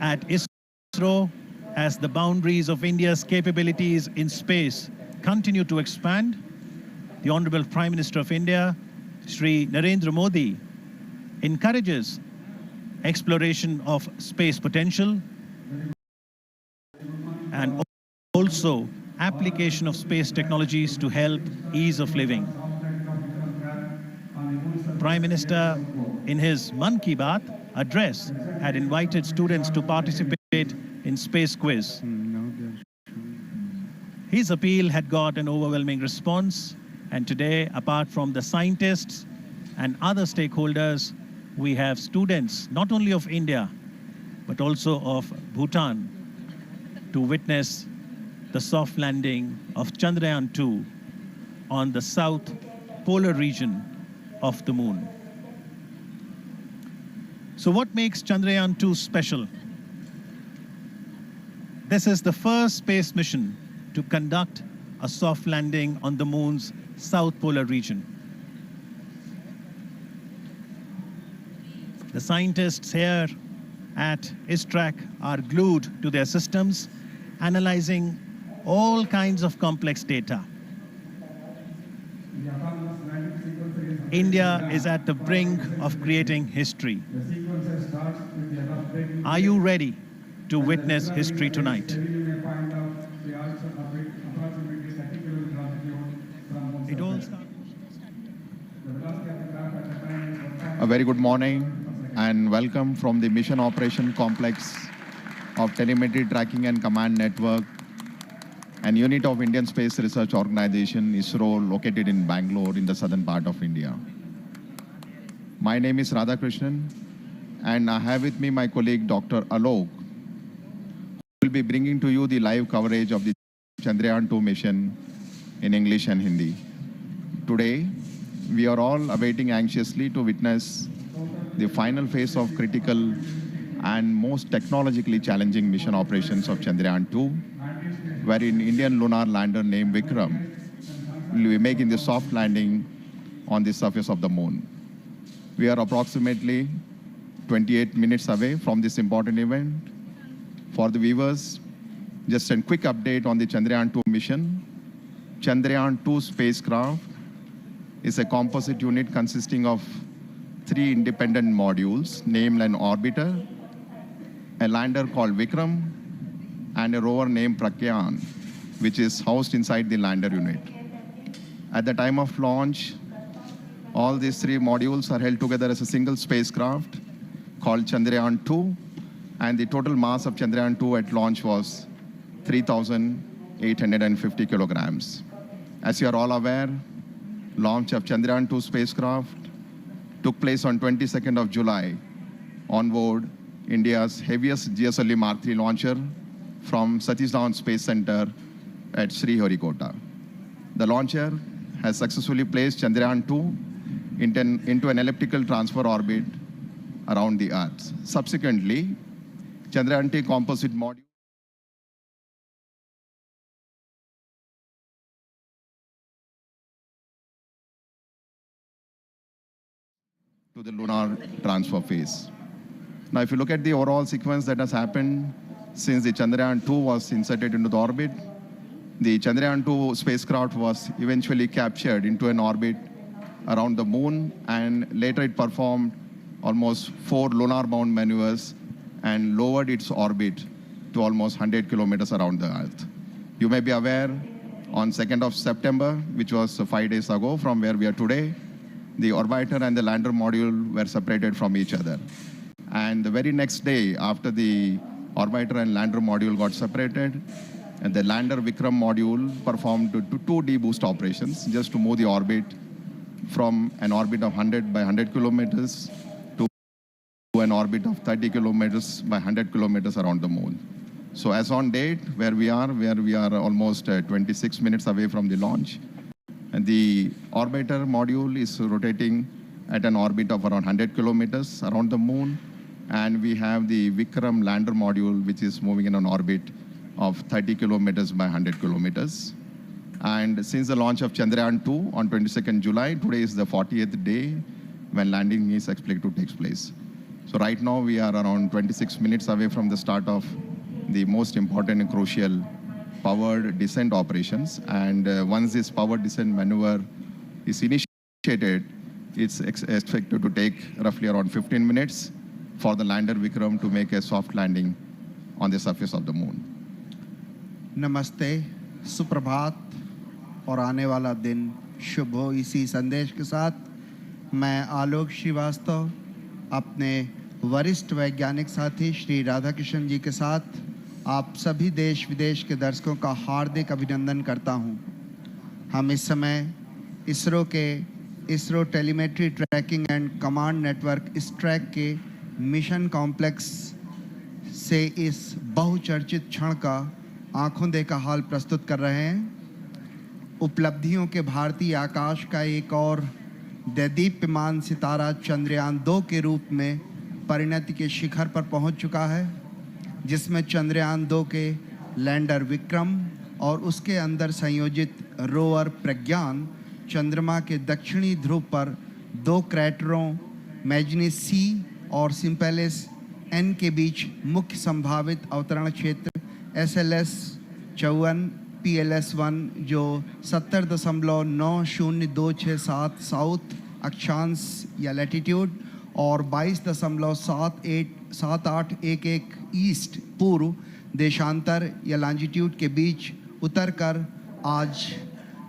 at ISRO, as the boundaries of India's capabilities in space continue to expand, the Honorable Prime Minister of India, Shri Narendra Modi, encourages exploration of space potential and also application of space technologies to help ease of living. Prime Minister, in his Mann Ki Baat address, had invited students to participate in space quiz. His appeal had got an overwhelming response, and today, apart from the scientists and other stakeholders, we have students not only of India, but also of Bhutan to witness the soft landing of Chandrayaan-3 on the south polar region of the moon. So what makes Chandrayaan-3 special? This is the first space mission to conduct a soft landing on the moon's south polar region. The scientists here at ISRO are glued to their systems, analyzing all kinds of complex data. India is at the brink of creating history. Are you ready to witness history tonight? It all starts. A very good morning and welcome from the Mission Operation Complex of Telemetry Tracking and Command Network, an unit of Indian Space Research Organization, ISRO, located in Bangalore in the southern part of India. My name is Radhakrishnan, and I have with me my colleague Dr. Alok, who will be bringing to you the live coverage of the Chandrayaan-2 mission in English and Hindi. Today, we are all awaiting anxiously to witness the final phase of critical and most technologically challenging mission operations of Chandrayaan-2, wherein Indian lunar lander named Vikram will be making the soft landing on the surface of the moon. We are approximately 28 minutes away from this important event. For the viewers, just a quick update on the Chandrayaan-2 mission. Chandrayaan-2 spacecraft is a composite unit consisting of 3 independent modules, named an orbiter, a lander called Vikram, and a rover named Pragyan, which is housed inside the lander unit. At the time of launch, all these 3 modules are held together as a single spacecraft called Chandrayaan-2, and the total mass of Chandrayaan-2 at launch was 3,850 kilograms. As you are all aware, launch of Chandrayaan-2 spacecraft took place on 22nd of July on board India's heaviest GSLV Mark III launcher from Satish Dhawan Space Center at Sriharikota. The launcher has successfully placed Chandrayaan-2 into an elliptical transfer orbit around the Earth. Subsequently, Chandrayaan-3 composite module to the lunar transfer phase. Now, if you look at the overall sequence that has happened since the Chandrayaan-2 was inserted into the orbit, the Chandrayaan-2 spacecraft was eventually captured into an orbit around the moon, and later it performed almost 4 lunar-bound maneuvers and lowered its orbit to almost 100 kilometers around the Earth. You may be aware, on 2nd of September, which was 5 days ago from where we are today, the orbiter and the lander module were separated from each other. And the very next day, after the orbiter and lander module got separated, and the lander Vikram module performed 2 deboost operations just to move the orbit from an orbit of 100 by 100 kilometers to an orbit of 30 kilometers by 100 kilometers around the moon. So as on date, where we are almost 26 minutes away from the launch, and the orbiter module is rotating at an orbit of around 100 kilometers around the moon, and we have the Vikram lander module, which is moving in an orbit of 30 kilometers by 100 kilometers. And since the launch of Chandrayaan-2 on 22nd July, today is the 40th day when landing is expected to take place. So right now we are around 26 minutes away from the start of the most important and crucial powered descent operations. And once this powered descent maneuver is initiated, it's expected to take roughly around 15 minutes for the lander Vikram to make a soft landing on the surface of the moon. नमस्ते, सुप्रभात और आने वाला दिन शुभ हो। इसी संदेश के साथ मैं आलोक श्रीवास्तव अपने वरिष्ठ वैज्ञानिक साथी श्री राधाकृष्ण जी के साथ आप सभी देश विदेश के दर्शकों का हार्दिक अभिनंदन करता हूं। हम इस समय ISRO telemetry tracking and command network इस ट्रैक के मिशन कॉम्प्लेक्स से इस बहुचर्चित क्षण का आंखों देखा हाल प्रस्तुत कर रहे हैं। उपलब्धियों के भारतीय आकाश का एक और दैदीप्यमान सितारा चंद्रयान-2 के रूप में परिणति के शिखर पर पहुंच चुका है, जिसमें चंद्रयान-2 के लैंडर विक्रम और उसके अंदर संयोजित रोवर प्रज्ञान चंद्रमा के दक्षिणी ध्रुव पर 2 क्रैटरों मैग्नीज सी और सिम्पेलिस एन के बीच मुख्य संभावित अवतरण क्षेत्र SLS-54 PLS-1 जो 70.90267 साउथ अक्षांश या लैटिट्यूड और 22.7811 ईस्ट पूर्व देशांतर या लॉन्जिट्यूड के बीच उतरकर आज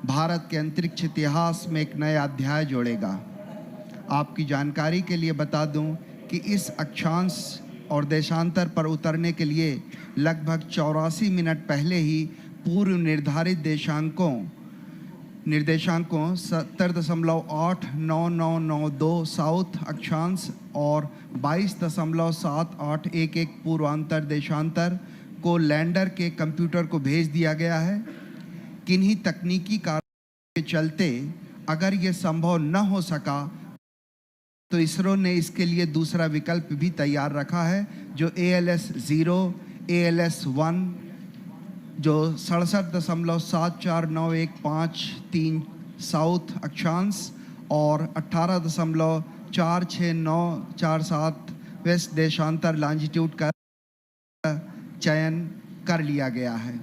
भारत के अंतरिक्ष इतिहास में एक नया अध्याय जोड़ेगा। आपकी जानकारी के लिए बता दूं कि इस अक्षांश और देशांतर पर उतरने के लिए लगभग 84 मिनट पहले ही पूर्व निर्धारित निर्देशांकों 70.89992 साउथ अक्षांश और 22.7811 पूर्वांतर देशांतर को लैंडर के कंप्यूटर को भेज दिया गया है। किन्हीं तकनीकी कारणों के चलते अगर ये संभव न हो सका तो इसरो ने इसके लिए दूसरा विकल्प भी तैयार रखा है, जो ALS-0 ALS-1 जो 67.74915 साउथ अक्षांश और 18.46947 वेस्ट देशांतर लॉन्जिट्यूड का चयन कर लिया गया है।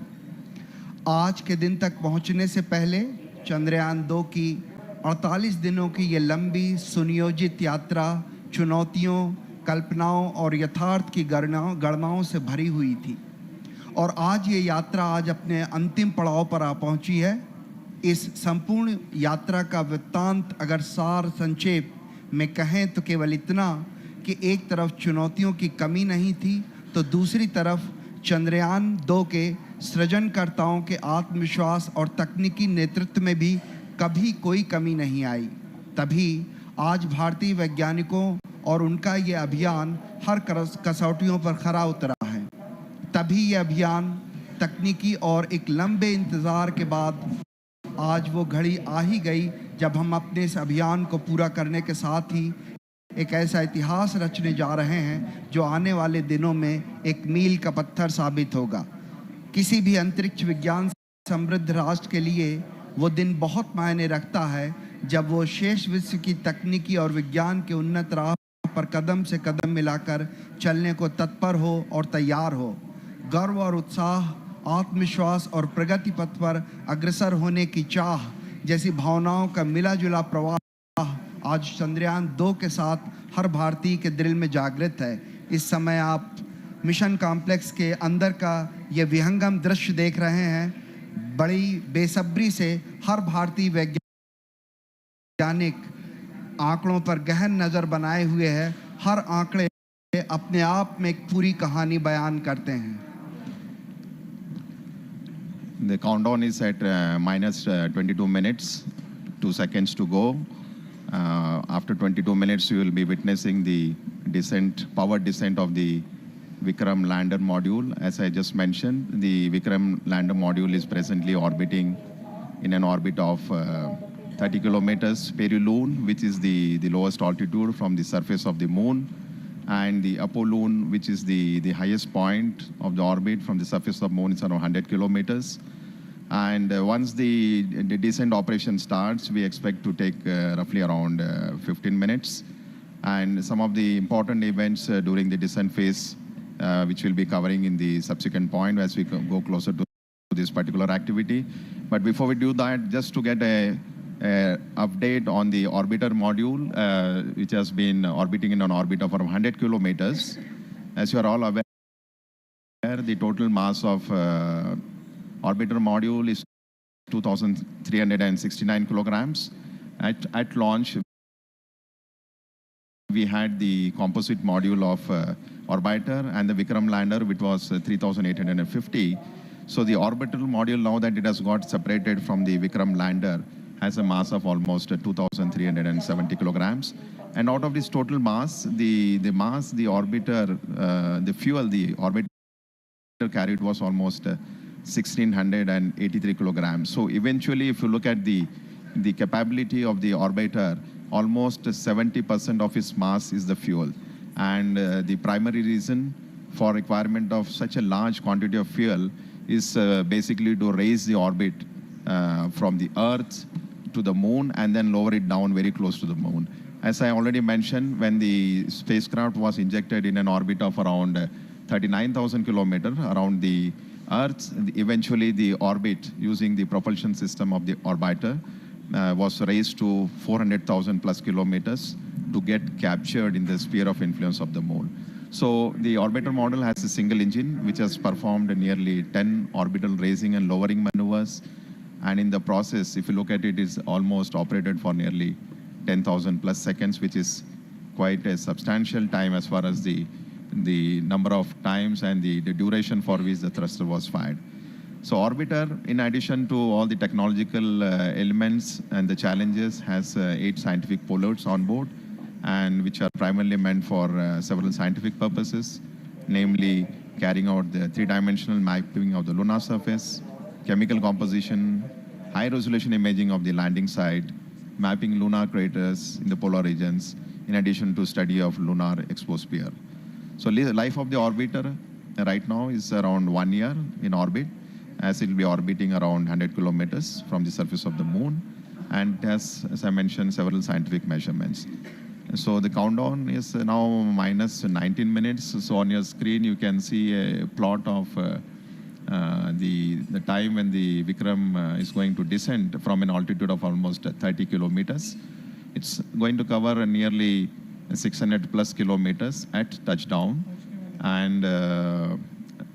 आज के दिन तक पहुंचने से पहले चंद्रयान-2 की 48 दिनों की ये लंबी सुनियोजित यात्रा चुनौतियों, कल्पनाओं और यथार्थ की गणनाओं से भरी हुई थी और आज ये यात्रा अपने अंतिम पड़ाव पर आ पहुंची है। इस संपूर्ण यात्रा का वृत्तांत अगर सार संक्षेप में कहें तो केवल इतना कि एक तरफ चुनौतियों की कमी नहीं थी तो दूसरी तरफ चंद्रयान-2 के सृजनकर्ताओं के आत्मविश्वास और तकनीकी नेतृत्व में भी कभी कोई कमी नहीं आई। तभी आज भारतीय वैज्ञानिकों और उनका ये अभियान हर कसौटियों पर खरा उतरा है। तभी ये अभियान तकनीकी और एक लंबे इंतज़ार के बाद आज वो घड़ी आ ही गई जब हम अपने इस अभियान को पूरा करने के साथ ही एक ऐसा इतिहास रचने जा रहे हैं जो आने वाले दिनों में एक मील का पत्थर साबित होगा। किसी भी अंतरिक्ष विज्ञान समृद्ध राष्ट्र के लिए वो दिन बहुत मायने रखता है जब वो शेष विश्व की तकनीकी और विज्ञान के उन्नत राह पर कदम से कदम मिलाकर चलने को तत्पर हो और तैयार हो। गर्व और उत्साह, आत्मविश्वास और प्रगति पथ पर अग्रसर होने की चाह जैसी भावनाओं का मिला जुला प्रवाह आज चंद्रयान-2 के साथ हर भारतीय के दिल में जागृत है। इस समय आप मिशन कॉम्प्लेक्स के अंदर का ये विहंगम दृश्य देख रहे हैं। बड़ी बेसब्री से हर भारतीय वैज्ञानिक आंकड़ों पर गहन नज़र बनाए हुए है। हर आंकड़े अपने आप में एक पूरी कहानी बयान करते हैं। The countdown is at minus 22 minutes, 2 seconds to go. After 22 minutes, you will be witnessing the powered descent of the Vikram lander module. As I just mentioned, the Vikram lander module is presently orbiting in an orbit of 30 kilometers perihelion, which is the lowest altitude from the surface of the moon, and the apollune, which is the highest point of the orbit from the surface of moon, is around 100 kilometers. And once the descent operation starts, we expect to take roughly around 15 minutes. and some of the important events during the descent phase, which we'll be covering in the subsequent point as we go closer to this particular activity. But before we do that, just to get a update on the orbiter module, which has been orbiting in an orbit of around 100 kilometers. As you are all aware, the total mass of orbiter module is 2,369 kilograms. At launch, we had the composite module of orbiter and the Vikram lander, which was 3,850. So the orbital module, now that it has got separated from the Vikram lander, has a mass of almost 2,370 kilograms. And out of this total mass, the orbiter, the fuel the orbiter carried was almost 1,683 kilograms. So eventually, if you look at the capability of the orbiter, almost 70% of its mass is the fuel. And the primary reason for requirement of such a large quantity of fuel is basically to raise the orbit from the Earth to the moon and then lower it down very close to the moon. As I already mentioned, when the spacecraft was injected in an orbit of around 39,000 kilometers around the Earth, eventually the orbit using the propulsion system of the orbiter was raised to 400,000 plus kilometers to get captured in the sphere of influence of the moon. So the orbiter model has a single engine which has performed nearly 10 orbital raising and lowering maneuvers. And in the process, if you look at it, it's almost operated for nearly 10,000 plus seconds, which is quite a substantial time as far as the number of times and the duration for which the thruster was fired. So orbiter, in addition to all the technological elements and the challenges, has 8 scientific payloads on board, and which are primarily meant for several scientific purposes, namely carrying out the 3-dimensional mapping of the lunar surface, chemical composition, high-resolution imaging of the landing site, mapping lunar craters in the polar regions, in addition to study of lunar exosphere. So life of the orbiter right now is around 1 year in orbit, as it will be orbiting around 100 kilometers from the surface of the moon, and has, as I mentioned, several scientific measurements. So the countdown is now minus 19 minutes. So on your screen, you can see a plot of the time when the Vikram is going to descend from an altitude of almost 30 kilometers. It's going to cover nearly 600 plus kilometers at touchdown. And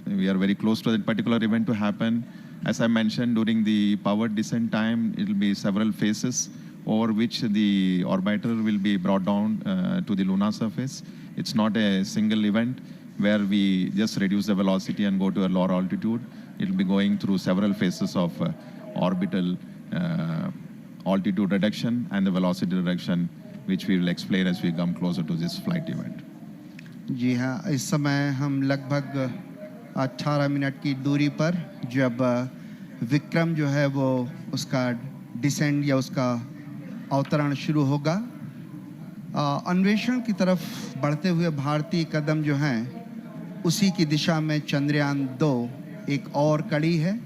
we are very close to that particular event to happen. As I mentioned, during the powered descent time, it will be several phases over which the orbiter will be brought down to the lunar surface. It's not a single event where we just reduce the velocity and go to a lower altitude. It will be going through several phases of orbital altitude reduction and the velocity reduction, which we will explain as we come closer to this flight event. जी हाँ, इस समय हम लगभग 18 minute की दूरी पर जब विक्रम जो है वो उसका डिसेंड या उसका अवतरण शुरू होगा। अन्वेषण की तरफ बढ़ते हुए भारतीय कदम जो हैं उसी की दिशा में चंद्रयान-2 एक और कड़ी है।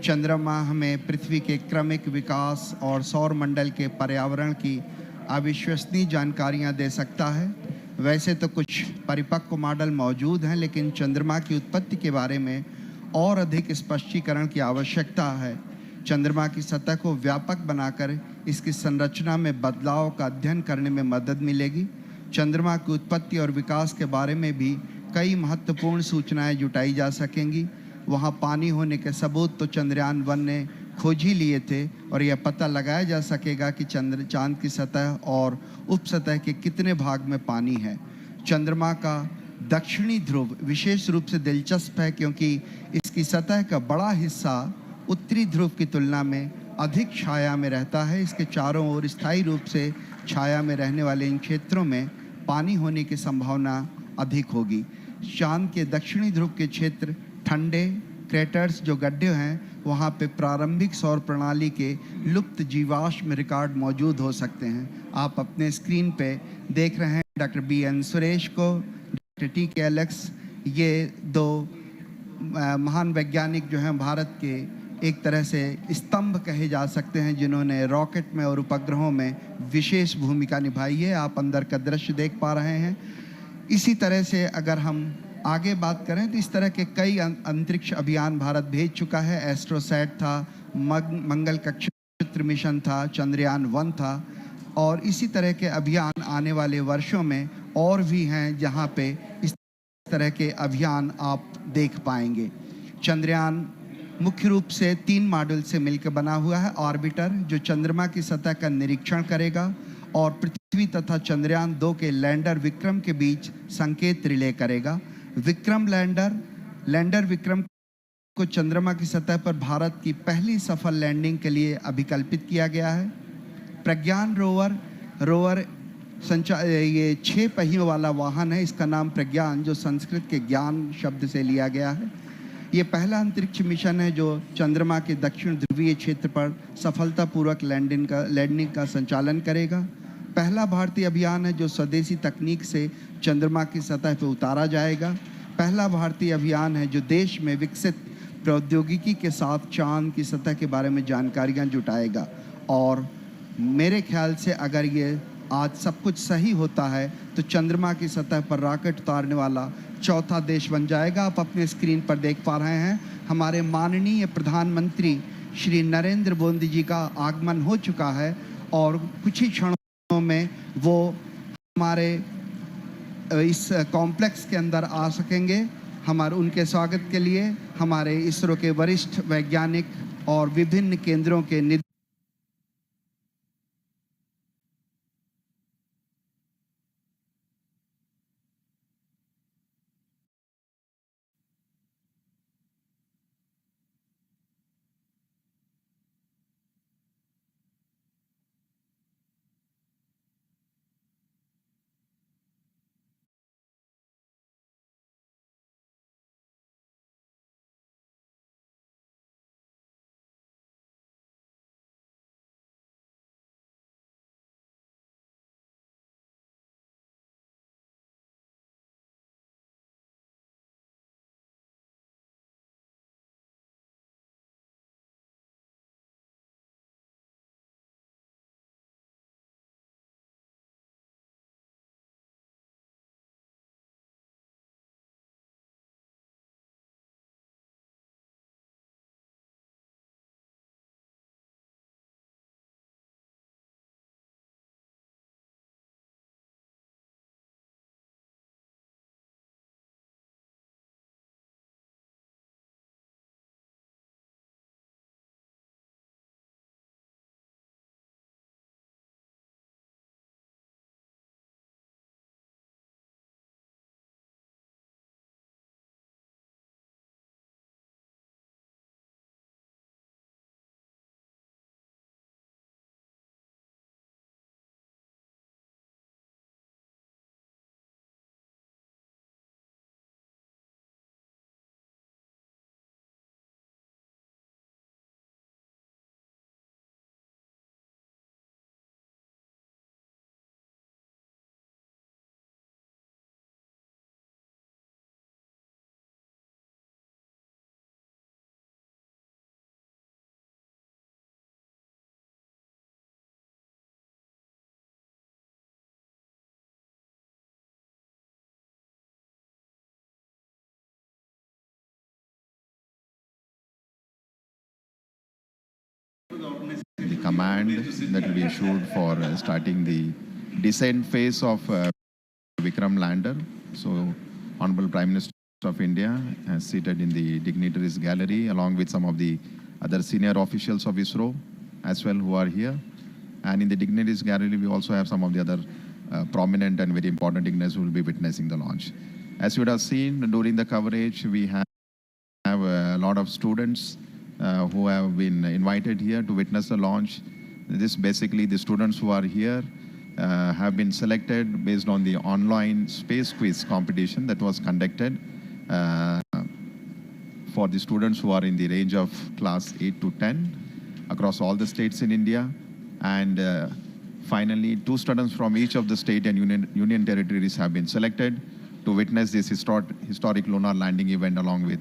चंद्रमा हमें पृथ्वी के क्रमिक विकास और सौर मंडल के पर्यावरण की अविश्वसनीय जानकारियां दे सकता है। वैसे तो कुछ परिपक्व मॉडल मौजूद हैं, लेकिन चंद्रमा की उत्पत्ति के बारे में और अधिक स्पष्टीकरण की आवश्यकता है। चंद्रमा की सतह को व्यापक बनाकर इसकी संरचना में बदलाव का अध्ययन करने में मदद मिलेगी। चंद्रमा की उत्पत्ति और विकास के बारे में भी कई महत्वपूर्ण सूचनाएं जुटाई जा सकेंगी। वहां पानी होने के सबूत तो चंद्रयान-1 ने खोज ही लिए थे, और यह पता लगाया जा सकेगा कि चांद की सतह और उपसतह के कितने भाग में पानी है। चंद्रमा का दक्षिणी ध्रुव विशेष रूप से दिलचस्प है, क्योंकि इसकी सतह का बड़ा हिस्सा उत्तरी ध्रुव की तुलना में अधिक छाया में रहता है। इसके चारों ओर स्थायी रूप से छाया में रहने वाले इन क्षेत्रों में पानी होने की संभावना अधिक होगी। चांद के दक्षिणी ध्रुव के क्षेत्र ठंडे क्रेटर्स जो गड्ढे हैं, वहाँ पे प्रारंभिक सौर प्रणाली के लुप्त जीवाश्म रिकॉर्ड मौजूद हो सकते हैं। आप अपने स्क्रीन पे देख रहे हैं डॉक्टर BN सुरेश को, डॉक्टर TK एलेक्स, ये 2 महान वैज्ञानिक जो हैं भारत के एक तरह से स्तंभ कहे जा सकते हैं, जिन्होंने रॉकेट में और उपग्रहों में विशेष भूमिका निभाई है। आप अंदर का दृश्य देख पा रहे हैं। इसी तरह से अगर हम आगे बात करें तो इस तरह के कई अंतरिक्ष अभियान भारत भेज चुका है। एस्ट्रोसैट था, मंगल कक्षा मिशन था, चंद्रयान-1 था, और इसी तरह के अभियान आने वाले वर्षों में और भी हैं, जहां पे इस तरह के अभियान आप देख पाएंगे। चंद्रयान मुख्य रूप से 3 मॉड्यूल से मिलकर बना हुआ है। ऑर्बिटर, जो चंद्रमा की सतह का निरीक्षण करेगा और पृथ्वी तथा चंद्रयान-2 के लैंडर विक्रम के बीच संकेत रिले करेगा। विक्रम लैंडर विक्रम को चंद्रमा की सतह पर भारत की पहली सफल लैंडिंग के लिए अभिकल्पित किया गया है। प्रज्ञान रोवर ये 6 पहियों वाला वाहन है। इसका नाम प्रज्ञान, जो संस्कृत के ज्ञान शब्द से लिया गया है। ये पहला अंतरिक्ष मिशन है जो चंद्रमा के दक्षिण ध्रुवीय क्षेत्र पर सफलतापूर्वक लैंडिंग का संचालन करेगा। पहला भारतीय अभियान है जो स्वदेशी तकनीक से चंद्रमा की सतह पर उतारा जाएगा। पहला भारतीय अभियान है जो देश में विकसित प्रौद्योगिकी के साथ चांद की सतह के बारे में जानकारियां जुटाएगा। और मेरे ख्याल से अगर ये आज सब कुछ सही होता है तो चंद्रमा की सतह पर रॉकेट उतारने वाला चौथा देश बन जाएगा। आप अपने स्क्रीन पर देख पा रहे हैं, हमारे माननीय प्रधानमंत्री श्री नरेंद्र मोदी जी का आगमन हो चुका है और कुछ ही क्षणों में वो हमारे इस कॉम्प्लेक्स के अंदर आ सकेंगे। हमारे उनके स्वागत के लिए हमारे इसरो के वरिष्ठ वैज्ञानिक और विभिन्न केंद्रों के the command that will be issued for starting the descent phase of Vikram lander. So, Honorable Prime Minister of India is seated in the dignitaries gallery along with some of the other senior officials of ISRO as well who are here. And in the dignitaries gallery, we also have some of the other prominent and very important dignitaries who will be witnessing the launch. As you would have seen during the coverage, we have a lot of students who have been invited here to witness the launch. This basically the students who are here have been selected based on the online space quiz competition that was conducted for the students who are in the range of class 8 to 10 across all the states in India. And finally, 2 students from each of the state and union territories have been selected to witness this historic lunar landing event along with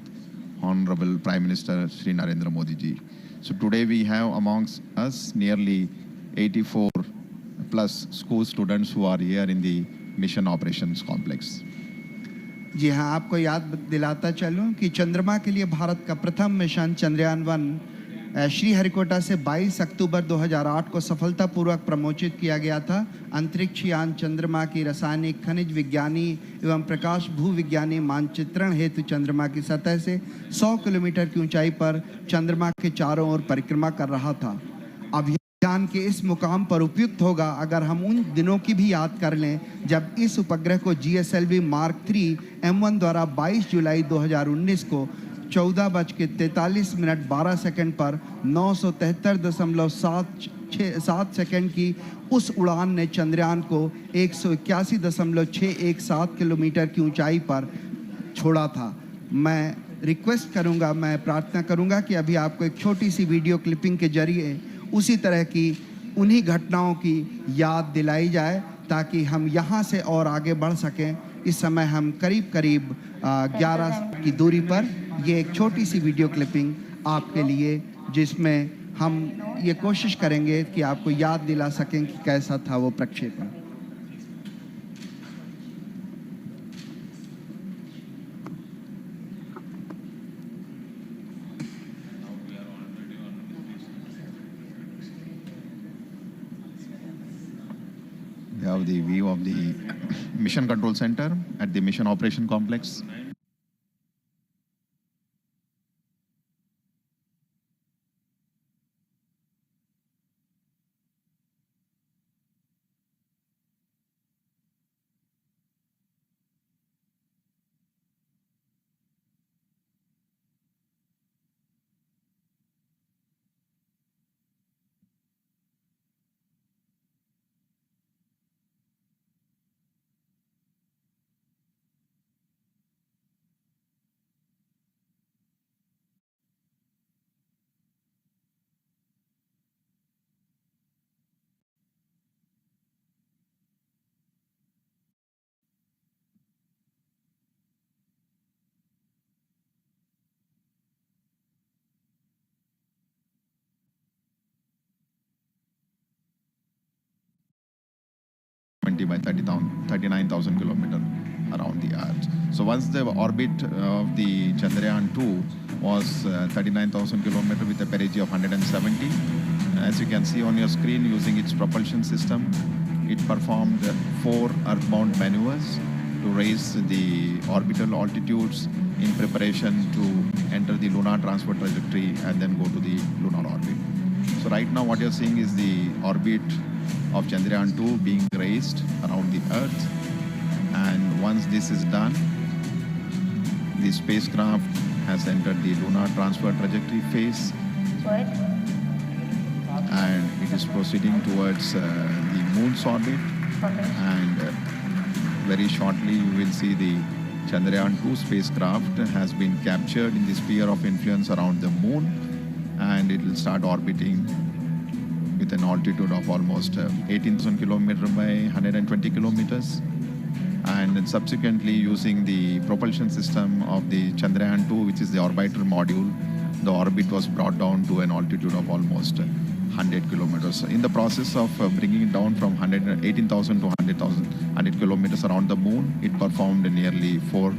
Honorable Prime Minister Shri Narendra Modi ji. So today we have amongst us nearly 84 plus school students who are here in the Mission Operations Complex. जी हाँ, आपको याद दिलाता चलूं कि चंद्रमा के लिए भारत का प्रथम मिशन चंद्रयान-1 श्रीहरिकोटा से 22 अक्टूबर 2008 को सफलतापूर्वक प्रमोचित किया गया था। अंतरिक्ष यान चंद्रमा की रासायनिक, खनिज विज्ञानी एवं प्रकाश भूविज्ञानी मानचित्रण हेतु चंद्रमा की सतह से 100 किलोमीटर की ऊंचाई पर चंद्रमा के चारों ओर परिक्रमा कर रहा था। अभियान के इस मुकाम पर उपयुक्त होगा अगर हम उन दिनों की भी याद कर लें जब इस उपग्रह को GSLV Mark 3 M1 द्वारा 22 जुलाई 2019 को 14:43 पर 973.7 सेकंड की उस उड़ान ने चंद्रयान को 181.617 किलोमीटर की ऊंचाई पर छोड़ा था। मैं प्रार्थना करूंगा कि अभी आपको एक छोटी सी वीडियो क्लिपिंग के जरिए उसी तरह की उन्हीं घटनाओं की याद दिलाई जाए ताकि हम यहाँ से और आगे बढ़ सकें। इस समय हम करीब 11 की दूरी पर ये एक छोटी सी वीडियो क्लिपिंग आपके लिए, जिसमें हम ये कोशिश करेंगे कि आपको याद दिला सकें कि कैसा था वो प्रक्षेपण। We have the view of the Mission Control Center at the Mission Operation Complex. By 39,000 kilometers around the Earth. So once the orbit of the Chandrayaan-2 was 39,000 kilometers with a perigee of 170, as you can see on your screen, using its propulsion system, it performed 4 earthbound maneuvers to raise the orbital altitudes in preparation to enter the lunar transfer trajectory and then go to the lunar orbit. So right now what you're seeing is the orbit of Chandrayaan-2 being raised around the Earth, and once this is done, the spacecraft has entered the lunar transfer trajectory phase, and it is proceeding towards the moon's orbit, and very shortly you will see the Chandrayaan-2 spacecraft has been captured in the sphere of influence around the moon, and it will start orbiting with an altitude of almost 18,000 kilometers by 120 kilometers. And then subsequently, using the propulsion system of the Chandrayaan-2, which is the orbiter module, the orbit was brought down to an altitude of almost 100 kilometers. In the process of bringing it down from 18,000 to 100 kilometers around the moon, it performed nearly 4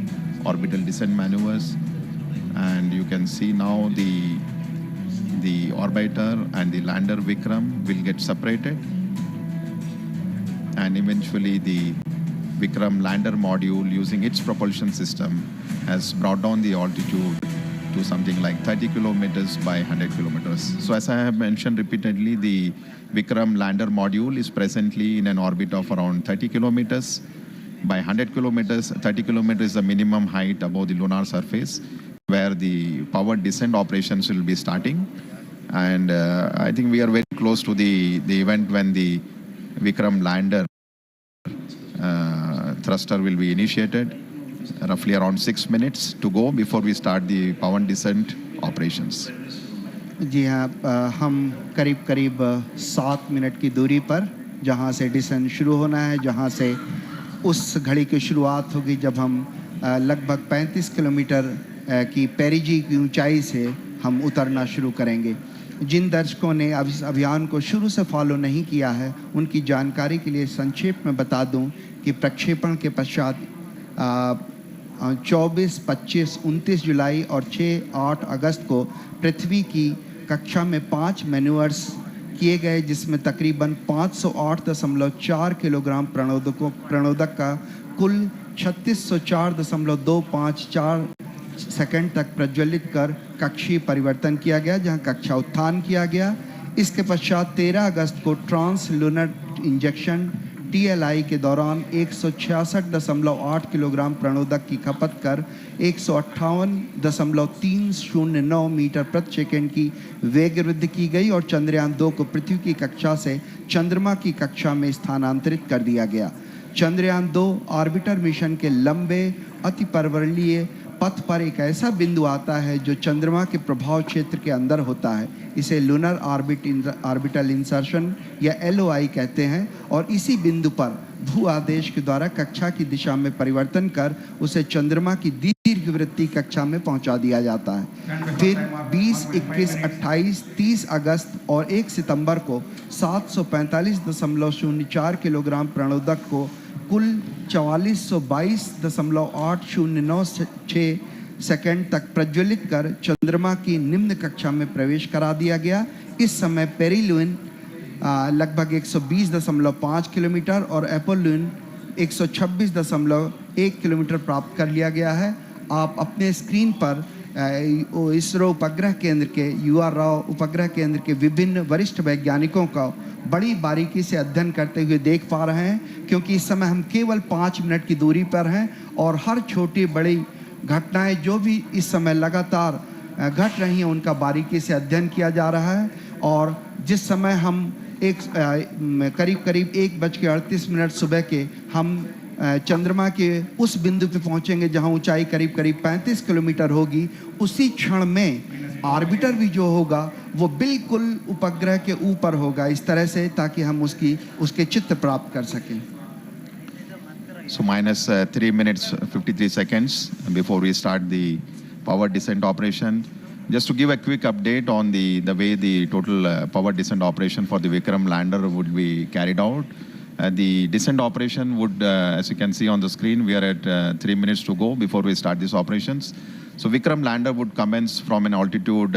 orbital descent maneuvers. And you can see now the orbiter and the lander Vikram will get separated, and eventually the Vikram lander module, using its propulsion system, has brought down the altitude to something like 30 kilometers by 100 kilometers. So as I have mentioned repeatedly, the Vikram lander module is presently in an orbit of around 30 kilometers by 100 kilometers. 30 kilometers is the minimum height above the lunar surface, where the powered descent operations will be starting. And I think we are very close to the event when the Vikram lander thruster will be initiated. Roughly around 6 minutes to go before we start the powered descent operations. जी हाँ, हम करीब 7 minute की दूरी पर जहाँ से decent शुरू होना है, जहाँ से उस घड़ी की शुरुआत होगी जब हम लगभग 35 किलोमीटर की पेरिजी की ऊंचाई से हम उतरना शुरू करेंगे। जिन दर्शकों ने अब इस अभियान को शुरू से फॉलो नहीं किया है, उनकी जानकारी के लिए संक्षेप में बता दूं कि प्रक्षेपण के पश्चात 24, 25, 29 जुलाई और 6-8 अगस्त को पृथ्वी की कक्षा में 5 मैन्यूअर्स किए गए, जिसमें तकरीबन 508.4 किलोग्राम प्रणोदक का कुल 3604.254 सेकंड तक प्रज्वलित कर कक्षीय परिवर्तन किया गया, जहां कक्षा उत्थान किया गया। इसके पश्चात 13 अगस्त को ट्रांस लूनर इंजेक्शन TLI के दौरान 166.8 किलोग्राम प्रणोदक की खपत कर 158.309 मीटर प्रति सेकंड की वेग वृद्धि की गई और चंद्रयान 2 को पृथ्वी की कक्षा से चंद्रमा की कक्षा में स्थानांतरित कर दिया गया। चंद्रयान 2 ऑर्बिटर मिशन के लंबे अतिपर्वणीय पथ पर एक ऐसा बिंदु आता है जो चंद्रमा के प्रभाव क्षेत्र के अंदर होता है। इसे लूनर ऑर्बिटल इंसर्शन या LOI कहते हैं और इसी बिंदु पर भू आदेश के द्वारा कक्षा की दिशा में परिवर्तन कर उसे चंद्रमा की दीर्घवृत्तीय कक्षा में पहुंचा दिया जाता है। फिर 20, 21, 28, 30 अगस्त और 1 सितंबर को 745.04 किलोग्राम प्रणोदक को कुल 4422.809 सेकंड तक प्रज्वलित कर चंद्रमा की निम्न कक्षा में प्रवेश करा दिया गया। इस समय पेरिलुइन लगभग 120.5 किलोमीटर और एपोलुइन 126.1 किलोमीटर प्राप्त कर लिया गया है। आप अपने स्क्रीन पर इसरो उपग्रह केंद्र के राव उपग्रह केंद्र के विभिन्न वरिष्ठ वैज्ञानिकों का बड़ी बारीकी से अध्ययन करते हुए देख पा रहे हैं, क्योंकि इस समय हम केवल 5 मिनट की दूरी पर हैं और हर छोटी बड़ी घटनाएं जो भी इस समय लगातार घट रही हैं उनका बारीकी से अध्ययन किया जा रहा है। और जिस समय हम करीब 1:38 सुबह के हम चंद्रमा के उस बिंदु पे पहुंचेंगे जहां ऊंचाई करीब 35 किलोमीटर होगी, उसी क्षण में ऑर्बिटर भी जो होगा वो बिल्कुल उपग्रह के ऊपर होगा, इस तरह से ताकि हम उसके चित्र प्राप्त कर सकें। So minus 3 minutes 53 seconds before we start the power descent operation. Just to give a quick update on the way the total power descent operation for the Vikram lander would be carried out. The descent operation would, as you can see on the screen, we are at 3 minutes to go before we start these operations. So Vikram lander would commence from an altitude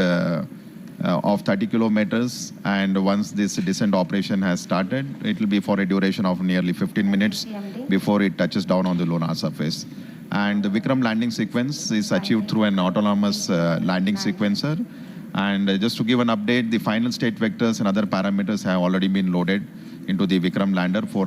of 30 kilometers, and once this descent operation has started, it will be for a duration of nearly 15 minutes before it touches down on the lunar surface. And the Vikram landing sequence is achieved through an autonomous landing sequencer. And just to give an update, the final state vectors and other parameters have already been loaded into the Vikram lander for